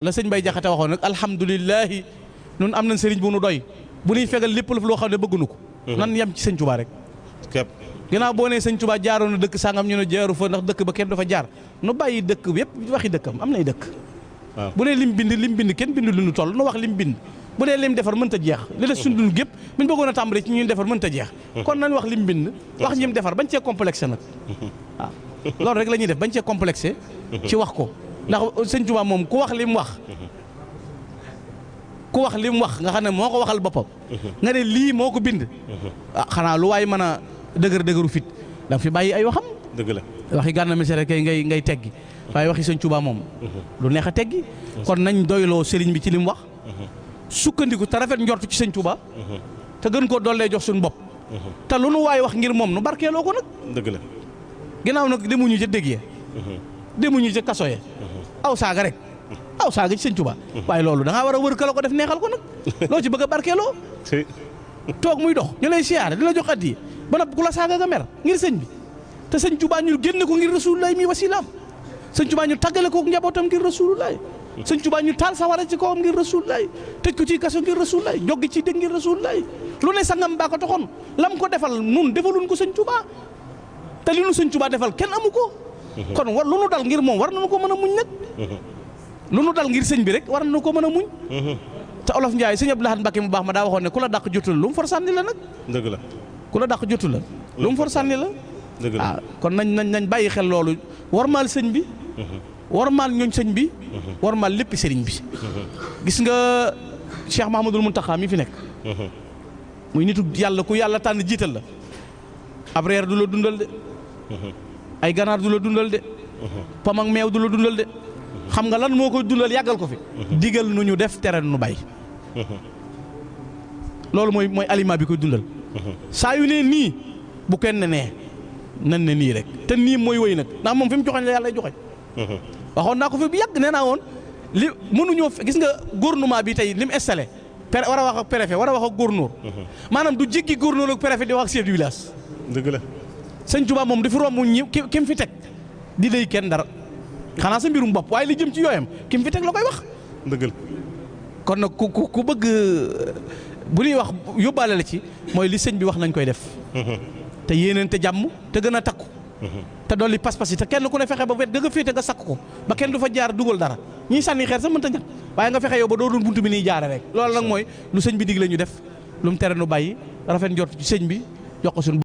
la sëñ Bay Jaxate waxoon nag alhamdulilahi nun am nañ sëriñ bu nu doy bu nuy fegal lépp loo xam ne bëgguñu ko nan yem ci sëñ Tuubaa rek képp ginnaaw boo nee sëñ Tuubaa jaaroon na dëkk sangam ñu ne jaaru fa ndax dëkk ba kenn dafa jaar nu bàyyi dëkk yépp waxi dëkkam am nay dëkk waaw bu nee lim bind kenn bind lu nu toll nu wax lim bind bu dee lim defar mënta jeex li des suñu dund gépp buñ bëggoon a tàmbali ci ñun defar mënta jeex kon nañ wax lim bind wax ñim defar bañ cee complexé nag waaw loolu rek la ñuy def bañ cee complexé ci wax ko ndax sëñ Tuubaa moom ku wax lim wax nga xam ne moo ko waxal boppam nga ne lii moo ko bind xanaa lu waay mën a dëgëru fit danga fi bàyyi ay waxam dëgg la waxi Gana Messere kay ngay teggi waaye waxi sëñ Tuubaa moom lu neex a teggi kon nañ doyloo sëriñ bi ci lim wax sukkandiku te rafet njortu ci sëñ Tuubaa te gën koo dollee jox suñu bopp te lu nu waay wax ngir moom nu barkeeloo ko nag dëgg la ginnaaw nag demuñu ca dégg ya demuñu ca kaso ya aw saaga rek aw saaga ci sëñ Tuubaa waaye loolu da ngaa war a wër kala ko def neexal ko nag loo ci bëgg a barkeeloo toog muy dox ñu lay siyaare di la jox addi ba nag ku la saaga nga mer ngir sëñ bi te sëñ Tuubaa ñu génne ko ngir rasulullaay mi wasilaam sëñ Tuubaa ñu tàggale ko njabootam ngir rasulullaay sëñ Tuubaa ñu taal sawara ci kawam ngir rasulullaay tëj ko ci kaso ngir rasulullaay joggi ci dégg ngir rasulullaay lu ne sangam baa ko toxoon lam ko defal nun defaluñ ko sëñ Tuubaa te li nu sëñ Tuubaa defal kenn amu ko kon lu nu dal ngir moom war nañu ko mën a muñ nag lu nu dal ngir sëñ bi rek war nañu ko mën a muñ te olof Njaay sëñ Abdou Lahad Mbacké mu baax ma daa waxoon ne ku la dàq jotu la lu mu for sànni la nag dëgg la ku la dàq jotu la lu mu for sànni la dëgg la waaw kon nañ bàyyi xel loolu warmaal sëñ bi warmaal ñooñ sëñ bi warmaal lépp sëriñ bi gis nga Cheikh Mahamadul Muntaxa mi fi nekk muy nitu yàlla ku yàlla tànn jiital la ab reer du la dundal de ay ganaar du la dundal de pom ak meew du la dundal de xam nga lan moo koy dundal yàggal ko fi digal nu ñu def tere nu bàyyi loolu mooy aliment bi koy dundal saa yu ne nii bu kenn nee nan ne nii rek te nii mooy wëy nag ndax moom fi mu joxoñ la yàlla joxoñ waxoon naa ko fi bu yàgg nee naa woon li mënuñoo gis nga gouvernement bi tey li mu installé war a wax ak préfet war a wax ak gouverneur maanaam du jéggi gouverneur ak préfet di wax ak chef du village dëgg la sëñ Tuubaa moom dafa romb ñi ki mu fi teg di lay kenn dara xanaa sa mbirum bopp waaye li jëm ci yooyam ki mu fi teg la koy wax dëgg la kon nag ku bëgg bu ñuy wax yóbbaale la ci mooy li sëñ bi wax nañ koy def te yéeneen te jàmm te gën a takku te dolli pas-pas yi te kenn ku ne fexe ba wet ga nga féete nga sakk ko ba kenn du fa jaar dugal dara ñiy sànni xeer sax mënta ñàkk waaye nga fexe yow ba doo doon buntu bi niy jaare rek loolu nag mooy lu sëñ bi digle ñu def lu mu tere nu bàyyi rafet njort ci sëñ bi jox ko suñu